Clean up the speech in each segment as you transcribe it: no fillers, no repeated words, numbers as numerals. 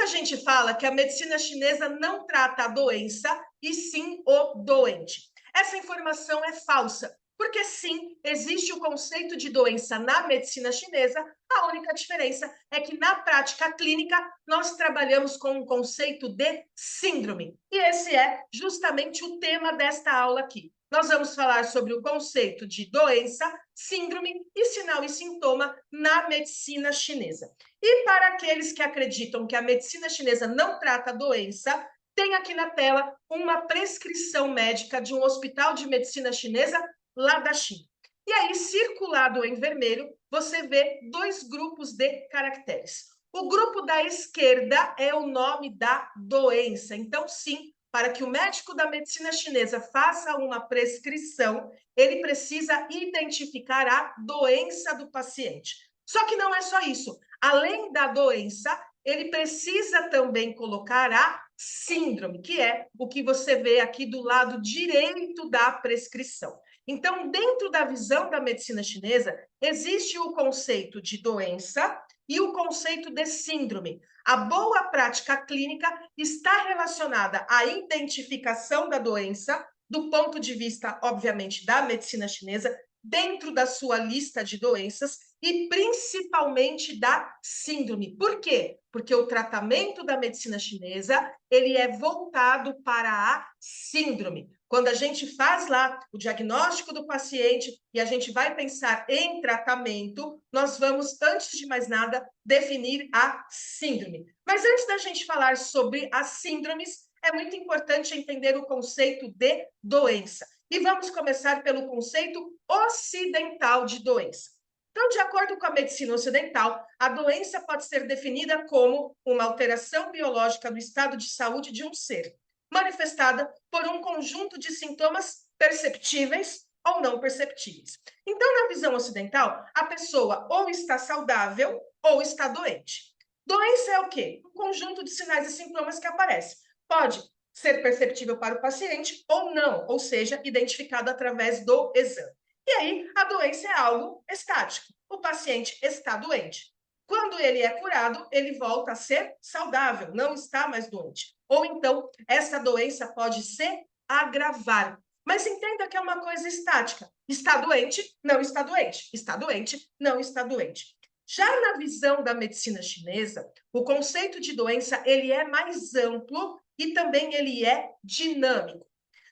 gente fala que a medicina chinesa não trata a doença, e sim o doente. Essa informação é falsa, porque sim, existe o conceito de doença na medicina chinesa, a única diferença é que na prática clínica nós trabalhamos com um conceito de síndrome. E esse é justamente o tema desta aula aqui. Nós vamos falar sobre o conceito de doença, síndrome e sinal e sintoma na medicina chinesa. E para aqueles que acreditam que a medicina chinesa não trata a doença, tem aqui na tela uma prescrição médica de um hospital de medicina chinesa lá da China. E aí, circulado em vermelho, você vê dois grupos de caracteres. O grupo da esquerda é o nome da doença. Então, sim, para que o médico da medicina chinesa faça uma prescrição, ele precisa identificar a doença do paciente. Só que não é só isso. Além da doença, ele precisa também colocar a síndrome, que é o que você vê aqui do lado direito da prescrição. Então, dentro da visão da medicina chinesa, existe o conceito de doença e o conceito de síndrome. A boa prática clínica está relacionada à identificação da doença, do ponto de vista, obviamente, da medicina chinesa, dentro da sua lista de doenças e principalmente da síndrome. Por quê? Porque o tratamento da medicina chinesa, ele é voltado para a síndrome. Quando a gente faz lá o diagnóstico do paciente e a gente vai pensar em tratamento, nós vamos, antes de mais nada, definir a síndrome. Mas antes da gente falar sobre as síndromes, é muito importante entender o conceito de doença. E vamos começar pelo conceito ocidental de doença. Então, de acordo com a medicina ocidental, a doença pode ser definida como uma alteração biológica do estado de saúde de um ser, manifestada por um conjunto de sintomas perceptíveis ou não perceptíveis. Então, na visão ocidental, a pessoa ou está saudável ou está doente. Doença é o quê? Um conjunto de sinais e sintomas que aparecem. Pode ser perceptível para o paciente ou não, ou seja, identificado através do exame. E aí, a doença é algo estático. O paciente está doente. Quando ele é curado, ele volta a ser saudável, não está mais doente. Ou então, essa doença pode se agravar. Mas entenda que é uma coisa estática. Está doente, não está doente. Está doente, não está doente. Já na visão da medicina chinesa, o conceito de doença ele é mais amplo e também ele é dinâmico.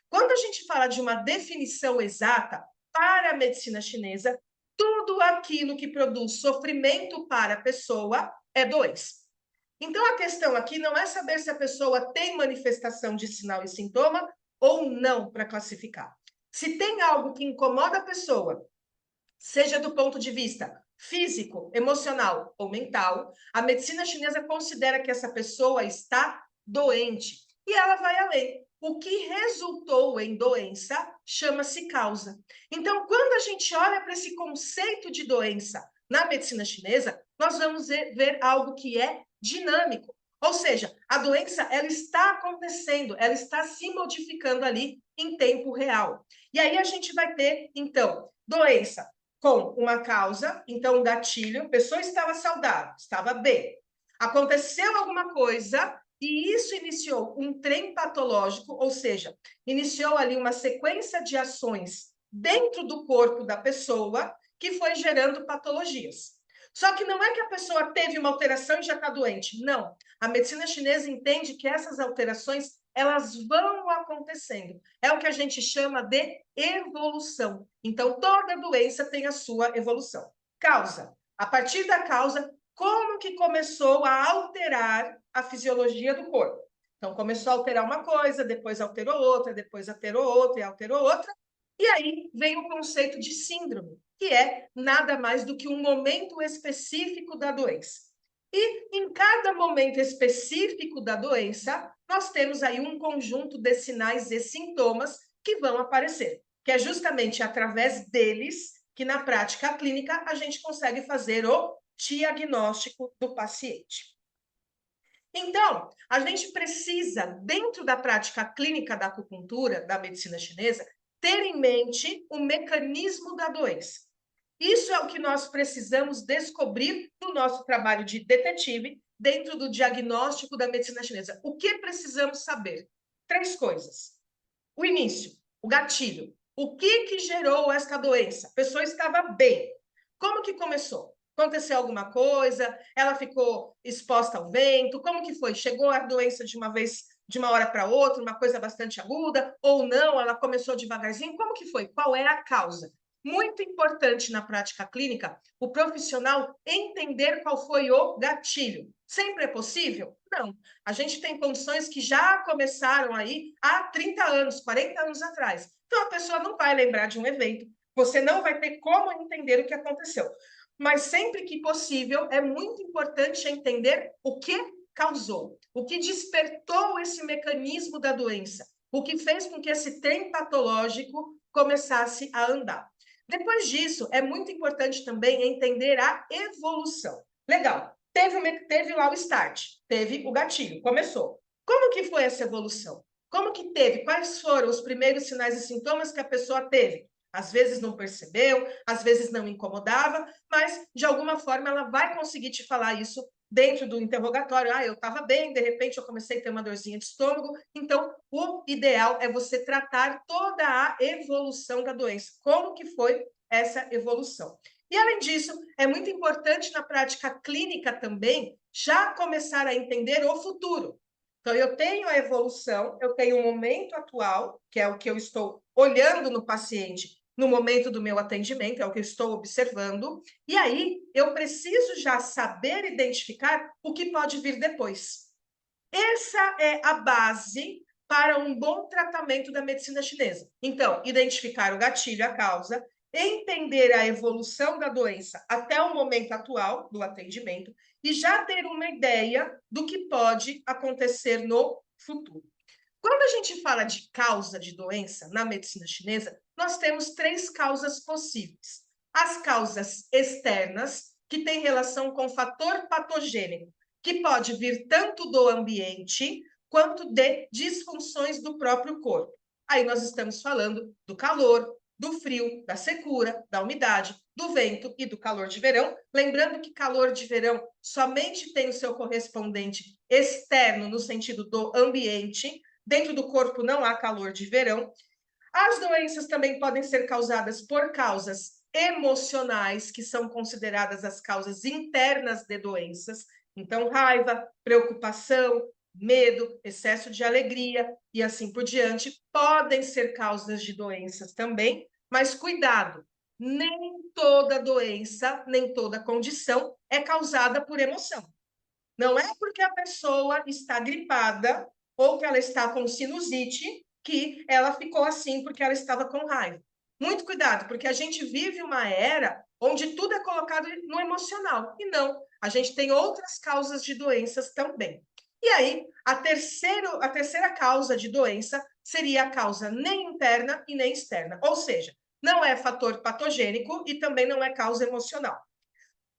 Quando a gente fala de uma definição exata para a medicina chinesa, tudo aquilo que produz sofrimento para a pessoa é doença. Então, a questão aqui não é saber se a pessoa tem manifestação de sinal e sintoma ou não para classificar. Se tem algo que incomoda a pessoa, seja do ponto de vista físico, emocional ou mental, a medicina chinesa considera que essa pessoa está doente. E ela vai além. O que resultou em doença chama-se causa. Então, quando a gente olha para esse conceito de doença na medicina chinesa, nós vamos ver algo que é dinâmico. Ou seja, a doença ela está acontecendo, ela está se modificando ali em tempo real. E aí a gente vai ter, então, doença com uma causa, então um gatilho, a pessoa estava saudável, estava bem. Aconteceu alguma coisa e isso iniciou um trem patológico, ou seja, iniciou ali uma sequência de ações dentro do corpo da pessoa que foi gerando patologias. Só que não é que a pessoa teve uma alteração e já está doente. Não. A medicina chinesa entende que essas alterações elas vão acontecendo. É o que a gente chama de evolução. Então, toda doença tem a sua evolução. Causa. A partir da causa, como que começou a alterar a fisiologia do corpo? Então, começou a alterar uma coisa, depois alterou outra, depois alterou outra e alterou outra. E aí vem o conceito de síndrome, que é nada mais do que um momento específico da doença. E em cada momento específico da doença, nós temos aí um conjunto de sinais e sintomas que vão aparecer, que é justamente através deles que na prática clínica a gente consegue fazer o diagnóstico do paciente. Então, a gente precisa, dentro da prática clínica da acupuntura, da medicina chinesa, ter em mente o mecanismo da doença. Isso é o que nós precisamos descobrir no nosso trabalho de detetive dentro do diagnóstico da medicina chinesa. O que precisamos saber? 3 coisas. O início, o gatilho. O que gerou esta doença? A pessoa estava bem. Como que começou? Aconteceu alguma coisa? Ela ficou exposta ao vento? Como que foi? Chegou a doença de uma vez, de uma hora para outra, uma coisa bastante aguda? Ou não? Ela começou devagarzinho? Como que foi? Qual é a causa? Muito importante na prática clínica, o profissional entender qual foi o gatilho. Sempre é possível? Não. A gente tem condições que já começaram aí há 30 anos, 40 anos atrás. Então, a pessoa não vai lembrar de um evento, você não vai ter como entender o que aconteceu. Mas sempre que possível, é muito importante entender o que causou, o que despertou esse mecanismo da doença, o que fez com que esse trem patológico começasse a andar. Depois disso, é muito importante também entender a evolução. Legal, teve lá o start, teve o gatilho, começou. Como que foi essa evolução? Como que teve? Quais foram os primeiros sinais e sintomas que a pessoa teve? Às vezes não percebeu, às vezes não incomodava, mas de alguma forma ela vai conseguir te falar isso dentro do interrogatório. Ah, eu estava bem, de repente eu comecei a ter uma dorzinha de estômago. Então, o ideal é você tratar toda a evolução da doença. Como que foi essa evolução? E, além disso, é muito importante na prática clínica também já começar a entender o futuro. Então, eu tenho a evolução, eu tenho o momento atual, que é o que eu estou olhando no paciente no momento do meu atendimento, é o que eu estou observando, e aí eu preciso já saber identificar o que pode vir depois. Essa é a base para um bom tratamento da medicina chinesa. Então, identificar o gatilho, a causa, entender a evolução da doença até o momento atual do atendimento e já ter uma ideia do que pode acontecer no futuro. Quando a gente fala de causa de doença na medicina chinesa, nós temos 3 causas possíveis. As causas externas, que têm relação com o fator patogênico, que pode vir tanto do ambiente quanto de disfunções do próprio corpo. Aí nós estamos falando do calor, do frio, da secura, da umidade, do vento e do calor de verão. Lembrando que calor de verão somente tem o seu correspondente externo, no sentido do ambiente. Dentro do corpo não há calor de verão. As doenças também podem ser causadas por causas emocionais, que são consideradas as causas internas de doenças. Então, raiva, preocupação, medo, excesso de alegria e assim por diante podem ser causas de doenças também, mas cuidado, nem toda doença, nem toda condição é causada por emoção. Não é porque a pessoa está gripada ou que ela está com sinusite que ela ficou assim porque ela estava com raiva. Muito cuidado, porque a gente vive uma era onde tudo é colocado no emocional. E não, a gente tem outras causas de doenças também. E aí, a terceira causa de doença seria a causa nem interna e nem externa. Ou seja, não é fator patogênico e também não é causa emocional.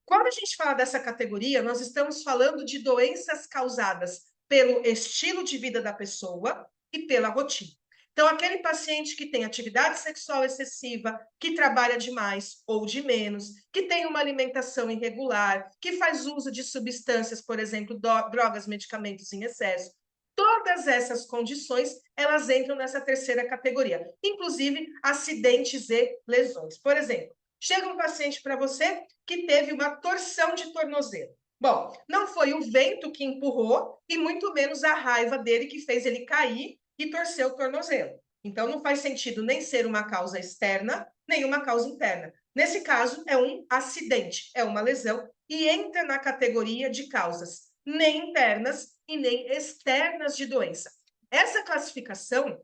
Quando a gente fala dessa categoria, nós estamos falando de doenças causadas pelo estilo de vida da pessoa e pela rotina. Então, aquele paciente que tem atividade sexual excessiva, que trabalha demais ou de menos, que tem uma alimentação irregular, que faz uso de substâncias, por exemplo, drogas, medicamentos em excesso, todas essas condições, elas entram nessa terceira categoria, inclusive acidentes e lesões. Por exemplo, chega um paciente para você que teve uma torção de tornozelo. Bom, não foi o vento que empurrou e muito menos a raiva dele que fez ele cair e torcer o tornozelo. Então, não faz sentido nem ser uma causa externa, nem uma causa interna. Nesse caso, é um acidente, é uma lesão e entra na categoria de causas nem internas e nem externas de doença. Essa classificação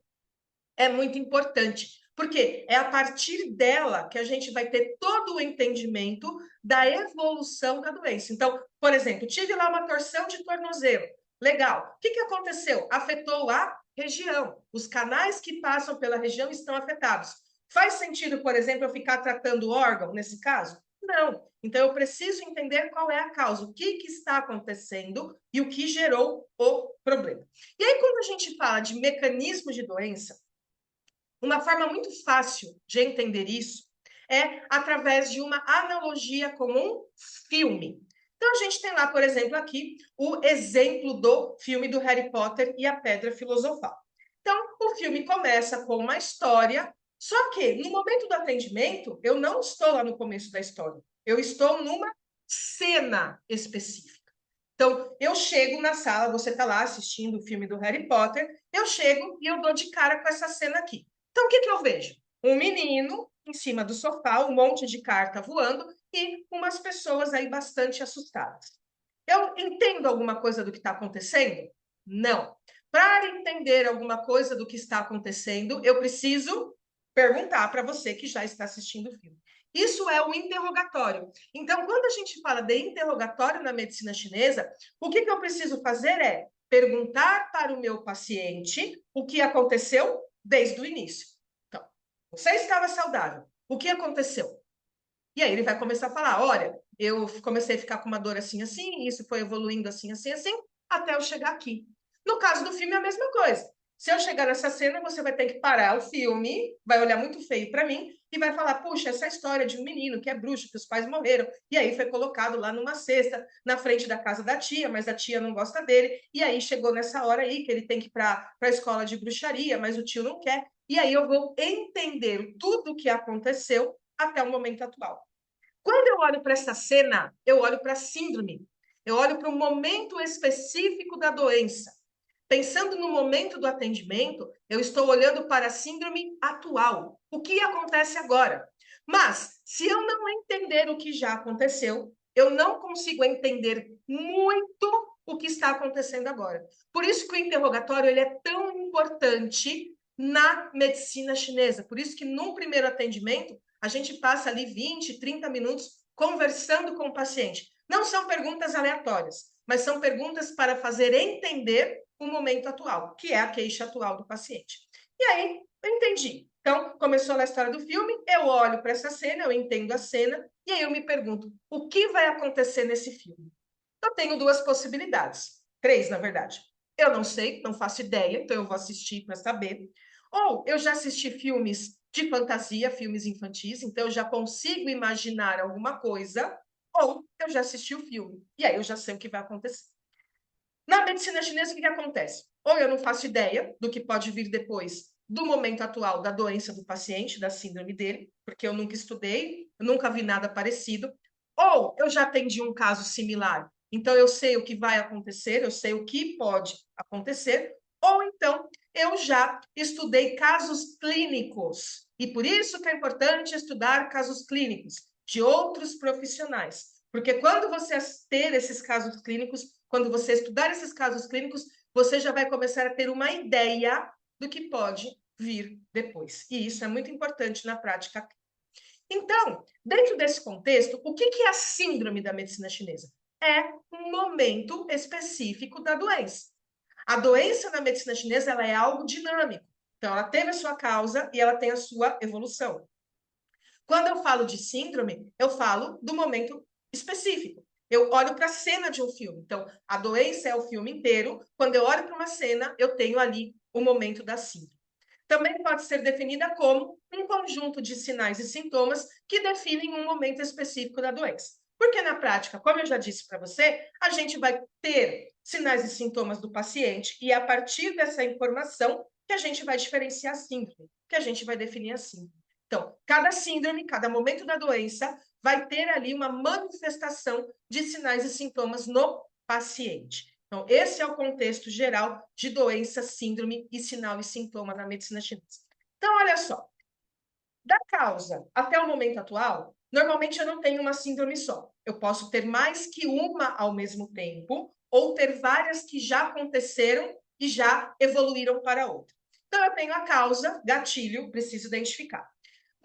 é muito importante, porque é a partir dela que a gente vai ter todo o entendimento da evolução da doença. Então, por exemplo, tive lá uma torção de tornozelo. Legal. O que aconteceu? Afetou a região. Os canais que passam pela região estão afetados. Faz sentido, por exemplo, eu ficar tratando o órgão nesse caso? Não. Então, eu preciso entender qual é a causa, o que está acontecendo e o que gerou o problema. E aí, quando a gente fala de mecanismos de doença, uma forma muito fácil de entender isso é através de uma analogia com um filme. Então, a gente tem lá, por exemplo, aqui o exemplo do filme do Harry Potter e a Pedra Filosofal. Então, o filme começa com uma história, só que no momento do atendimento, eu não estou lá no começo da história, eu estou numa cena específica. Então, eu chego na sala, você está lá assistindo o filme do Harry Potter, eu chego e eu dou de cara com essa cena aqui. Então, o que eu vejo? Um menino em cima do sofá, um monte de carta voando e umas pessoas aí bastante assustadas. Eu entendo alguma coisa do que está acontecendo? Não. Para entender alguma coisa do que está acontecendo, eu preciso perguntar para você que já está assistindo o filme. Isso é o interrogatório. Então, quando a gente fala de interrogatório na medicina chinesa, o que eu preciso fazer é perguntar para o meu paciente o que aconteceu desde o início. Então, você estava saudável. O que aconteceu? E aí ele vai começar a falar, olha, eu comecei a ficar com uma dor assim, assim, isso foi evoluindo assim, assim, assim, até eu chegar aqui. No caso do filme é a mesma coisa. Se eu chegar nessa cena, você vai ter que parar o filme, vai olhar muito feio para mim e vai falar, puxa, essa história de um menino que é bruxo, que os pais morreram, e aí foi colocado lá numa cesta, na frente da casa da tia, mas a tia não gosta dele, e aí chegou nessa hora aí que ele tem que ir para a escola de bruxaria, mas o tio não quer, e aí eu vou entender tudo o que aconteceu até o momento atual. Quando eu olho para essa cena, eu olho para a síndrome, eu olho para o momento específico da doença. Pensando no momento do atendimento, eu estou olhando para a síndrome atual, o que acontece agora. Mas, se eu não entender o que já aconteceu, eu não consigo entender muito o que está acontecendo agora. Por isso que o interrogatório ele é tão importante na medicina chinesa. Por isso que num primeiro atendimento, a gente passa ali 20, 30 minutos conversando com o paciente. Não são perguntas aleatórias, mas são perguntas para fazer entender o momento atual, que é a queixa atual do paciente. E aí, eu entendi. Então, começou a história do filme, eu olho para essa cena, eu entendo a cena, e aí eu me pergunto, o que vai acontecer nesse filme? Eu tenho duas possibilidades, três, na verdade. Eu não sei, não faço ideia, então eu vou assistir para saber. Ou eu já assisti filmes de fantasia, filmes infantis, então eu já consigo imaginar alguma coisa, ou eu já assisti o filme, e aí eu já sei o que vai acontecer. Na medicina chinesa, o que acontece? Ou eu não faço ideia do que pode vir depois do momento atual da doença do paciente, da síndrome dele, porque eu nunca estudei, eu nunca vi nada parecido, ou eu já atendi um caso similar, então eu sei o que vai acontecer, eu sei o que pode acontecer, ou então eu já estudei casos clínicos, e por isso que é importante estudar casos clínicos de outros profissionais, porque quando você ter esses casos clínicos, quando você estudar esses casos clínicos, você já vai começar a ter uma ideia do que pode vir depois. E isso é muito importante na prática. Então, dentro desse contexto, o que é a síndrome da medicina chinesa? É um momento específico da doença. A doença na medicina chinesa ela é algo dinâmico. Então, ela teve a sua causa e ela tem a sua evolução. Quando eu falo de síndrome, eu falo do momento específico. Eu olho para a cena de um filme. Então, a doença é o filme inteiro. Quando eu olho para uma cena, eu tenho ali o momento da síndrome. Também pode ser definida como um conjunto de sinais e sintomas que definem um momento específico da doença. Porque na prática, como eu já disse para você, a gente vai ter sinais e sintomas do paciente e a partir dessa informação que a gente vai diferenciar a síndrome, que a gente vai definir a síndrome. Então, cada síndrome, cada momento da doença vai ter ali uma manifestação de sinais e sintomas no paciente. Então, esse é o contexto geral de doença, síndrome e sinal e sintoma na medicina chinesa. Então, olha só, da causa até o momento atual, normalmente eu não tenho uma síndrome só. Eu posso ter mais que uma ao mesmo tempo, ou ter várias que já aconteceram e já evoluíram para outra. Então, eu tenho a causa, gatilho, preciso identificar.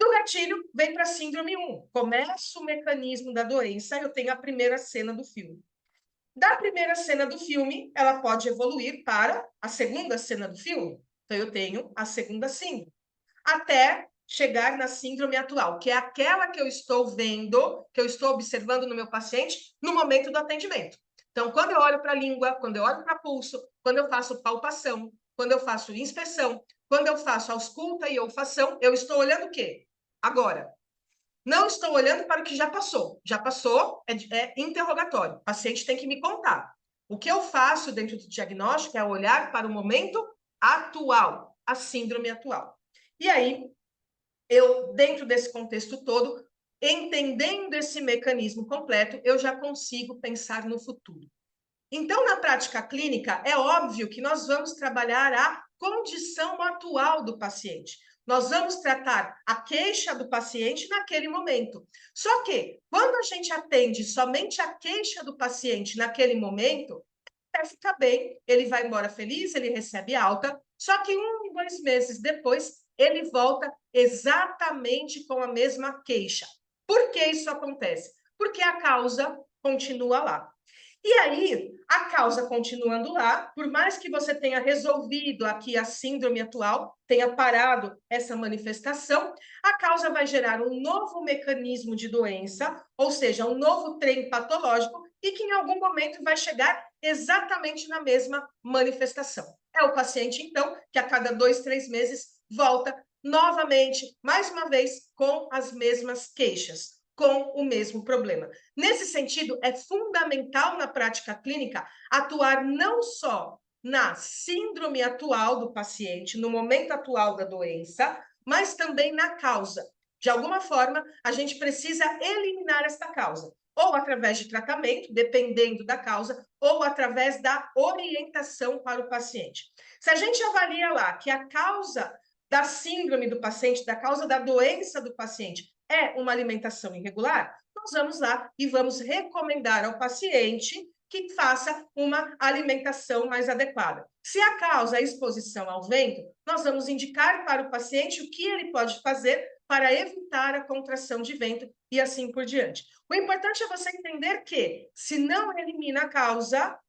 Do gatilho, vem para a síndrome 1. Começa o mecanismo da doença, eu tenho a primeira cena do filme. Da primeira cena do filme, ela pode evoluir para a segunda cena do filme. Então, eu tenho a segunda síndrome. Até chegar na síndrome atual, que é aquela que eu estou vendo, que eu estou observando no meu paciente no momento do atendimento. Então, quando eu olho para a língua, quando eu olho para pulso, quando eu faço palpação, quando eu faço inspeção, quando eu faço ausculta e olfação, eu estou olhando o quê? Agora. Não estou olhando para o que já passou. Já passou, é interrogatório. O paciente tem que me contar. O que eu faço dentro do diagnóstico é olhar para o momento atual, a síndrome atual. E aí, eu, dentro desse contexto todo, entendendo esse mecanismo completo, eu já consigo pensar no futuro. Então, na prática clínica, é óbvio que nós vamos trabalhar a condição atual do paciente. Nós vamos tratar a queixa do paciente naquele momento. Só que, quando a gente atende somente a queixa do paciente naquele momento, até fica bem, ele vai embora feliz, ele recebe alta, só que 1, 2 meses depois, ele volta exatamente com a mesma queixa. Por que isso acontece? Porque a causa continua lá. E aí, a causa continuando lá, por mais que você tenha resolvido aqui a síndrome atual, tenha parado essa manifestação, a causa vai gerar um novo mecanismo de doença, ou seja, um novo trem patológico, e que em algum momento vai chegar exatamente na mesma manifestação. É o paciente, então, que a cada 2, 3 meses volta novamente, mais uma vez, com as mesmas queixas, com o mesmo problema. Nesse sentido, é fundamental na prática clínica atuar não só na síndrome atual do paciente, no momento atual da doença, mas também na causa. De alguma forma, a gente precisa eliminar esta causa, ou através de tratamento, dependendo da causa, ou através da orientação para o paciente. Se a gente avalia lá que a causa da síndrome do paciente, da causa da doença do paciente, é uma alimentação irregular, nós vamos lá e vamos recomendar ao paciente que faça uma alimentação mais adequada. Se a causa é a exposição ao vento, nós vamos indicar para o paciente o que ele pode fazer para evitar a contração de vento e assim por diante. O importante é você entender que, se não elimina a causa,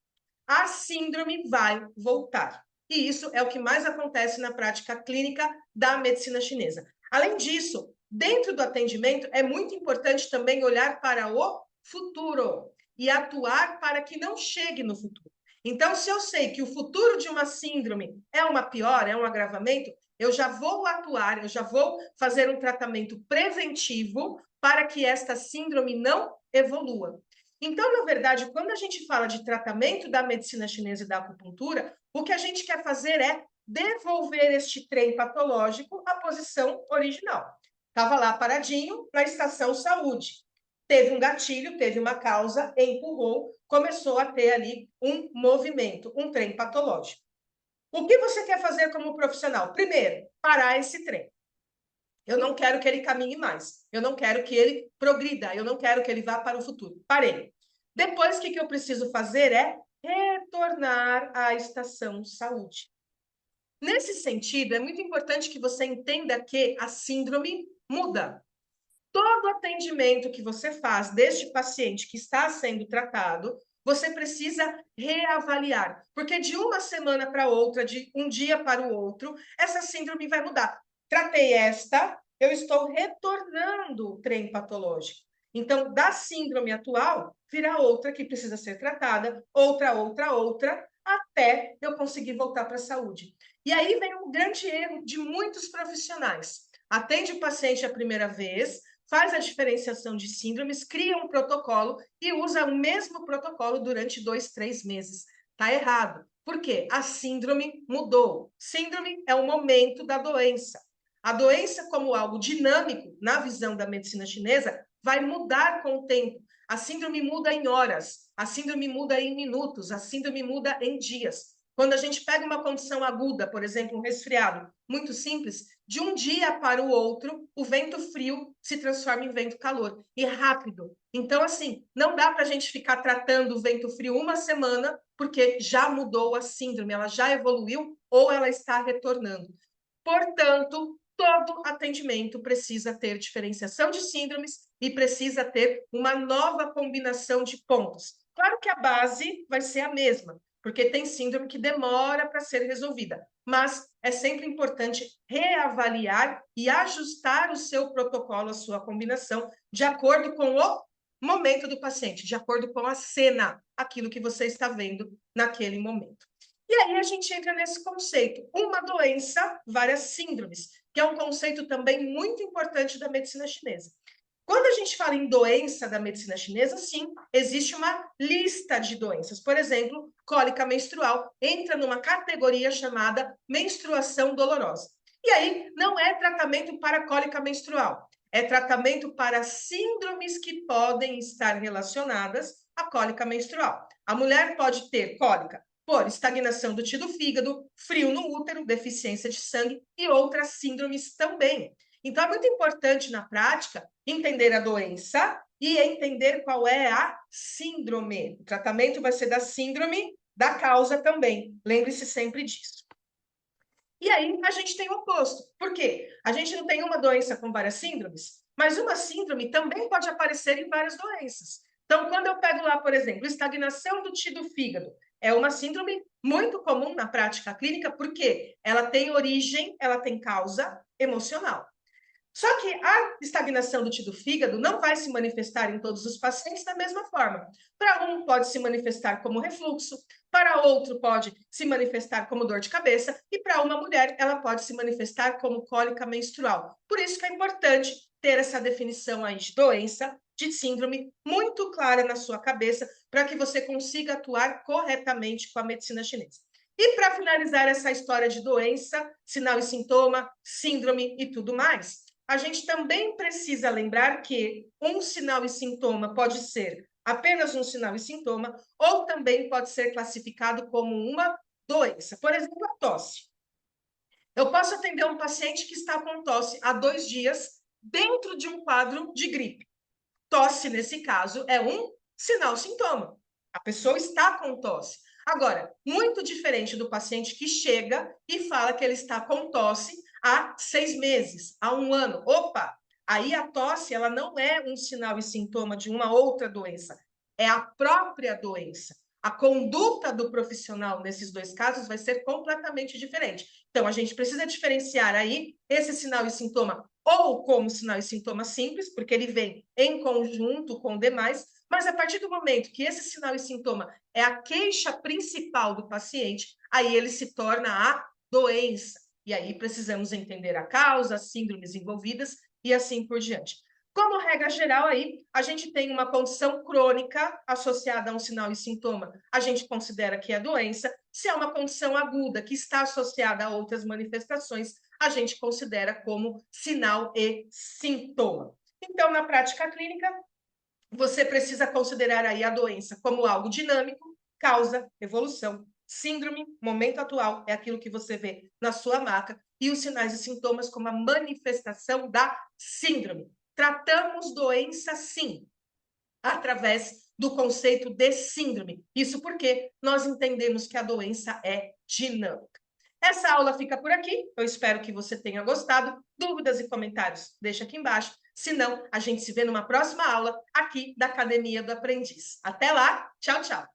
a síndrome vai voltar. E isso é o que mais acontece na prática clínica da medicina chinesa. Além disso, dentro do atendimento, é muito importante também olhar para o futuro e atuar para que não chegue no futuro. Então, se eu sei que o futuro de uma síndrome é uma piora, é um agravamento, eu já vou atuar, eu já vou fazer um tratamento preventivo para que esta síndrome não evolua. Então, na verdade, quando a gente fala de tratamento da medicina chinesa e da acupuntura, o que a gente quer fazer é devolver este trem patológico à posição original. Estava lá paradinho na estação saúde. Teve um gatilho, teve uma causa, empurrou, começou a ter ali um movimento, um trem patológico. O que você quer fazer como profissional? Primeiro, parar esse trem. Eu não quero que ele caminhe mais. Eu não quero que ele progrida. Eu não quero que ele vá para o futuro. Parei. Depois, o que eu preciso fazer é retornar à estação saúde. Nesse sentido, é muito importante que você entenda que a síndrome muda. Todo atendimento que você faz deste paciente que está sendo tratado, você precisa reavaliar, porque de uma semana para outra, de um dia para o outro, essa síndrome vai mudar. Tratei esta, eu estou retornando o trem patológico. Então, da síndrome atual, virá outra que precisa ser tratada, outra, até eu conseguir voltar para a saúde. E aí vem um grande erro de muitos profissionais. Atende o paciente a primeira vez, faz a diferenciação de síndromes, cria um protocolo e usa o mesmo protocolo durante 2, 3 meses. Está errado. Por quê? A síndrome mudou. Síndrome é o momento da doença. A doença, como algo dinâmico, na visão da medicina chinesa, vai mudar com o tempo. A síndrome muda em horas, a síndrome muda em minutos, a síndrome muda em dias. Quando a gente pega uma condição aguda, por exemplo, um resfriado, muito simples, de um dia para o outro, o vento frio se transforma em vento calor, e rápido. Então, assim, não dá para a gente ficar tratando o vento frio uma semana, porque já mudou a síndrome, ela já evoluiu ou ela está retornando. Portanto, todo atendimento precisa ter diferenciação de síndromes e precisa ter uma nova combinação de pontos. Claro que a base vai ser a mesma, porque tem síndrome que demora para ser resolvida, mas é sempre importante reavaliar e ajustar o seu protocolo, a sua combinação, de acordo com o momento do paciente, de acordo com a cena, aquilo que você está vendo naquele momento. E aí a gente entra nesse conceito, uma doença, várias síndromes, que é um conceito também muito importante da medicina chinesa. Quando a gente fala em doença da medicina chinesa, sim, existe uma lista de doenças. Por exemplo, cólica menstrual entra numa categoria chamada menstruação dolorosa. E aí, não é tratamento para cólica menstrual, é tratamento para síndromes que podem estar relacionadas à cólica menstrual. A mulher pode ter cólica por estagnação do tiro-fígado, frio no útero, deficiência de sangue e outras síndromes também. Então, é muito importante na prática entender a doença e entender qual é a síndrome. O tratamento vai ser da síndrome, da causa também. Lembre-se sempre disso. E aí a gente tem o oposto. Por quê? A gente não tem uma doença com várias síndromes, mas uma síndrome também pode aparecer em várias doenças. Então, quando eu pego lá, por exemplo, estagnação do tiro do fígado, é uma síndrome muito comum na prática clínica, porque ela tem origem, ela tem causa emocional. Só que a estagnação do tecido fígado não vai se manifestar em todos os pacientes da mesma forma. Para um pode se manifestar como refluxo, para outro pode se manifestar como dor de cabeça e para uma mulher ela pode se manifestar como cólica menstrual. Por isso que é importante ter essa definição aí de doença, de síndrome muito clara na sua cabeça para que você consiga atuar corretamente com a medicina chinesa. E para finalizar essa história de doença, sinal e sintoma, síndrome e tudo mais, a gente também precisa lembrar que um sinal e sintoma pode ser apenas um sinal e sintoma, ou também pode ser classificado como uma doença. Por exemplo, a tosse. Eu posso atender um paciente que está com tosse há 2 dias dentro de um quadro de gripe. Tosse, nesse caso, é um sinal-sintoma. A pessoa está com tosse. Agora, muito diferente do paciente que chega e fala que ele está com tosse há 6 meses, há 1 ano. Opa! Aí a tosse, ela não é um sinal e sintoma de uma outra doença, é a própria doença. A conduta do profissional nesses 2 casos vai ser completamente diferente. Então, a gente precisa diferenciar aí esse sinal e sintoma ou como sinal e sintoma simples, porque ele vem em conjunto com demais, mas a partir do momento que esse sinal e sintoma é a queixa principal do paciente, aí ele se torna a doença. E aí precisamos entender a causa, as síndromes envolvidas e assim por diante. Como regra geral, aí, a gente tem uma condição crônica associada a um sinal e sintoma, a gente considera que é doença. Se é uma condição aguda que está associada a outras manifestações, a gente considera como sinal e sintoma. Então, na prática clínica, você precisa considerar aí a doença como algo dinâmico, causa, evolução, síndrome, momento atual, é aquilo que você vê na sua maca, e os sinais e sintomas como a manifestação da síndrome. Tratamos doença, sim, através do conceito de síndrome. Isso porque nós entendemos que a doença é dinâmica. Essa aula fica por aqui. Eu espero que você tenha gostado. Dúvidas e comentários, deixa aqui embaixo. Se não, a gente se vê numa próxima aula aqui da Academia do Aprendiz. Até lá, tchau, tchau.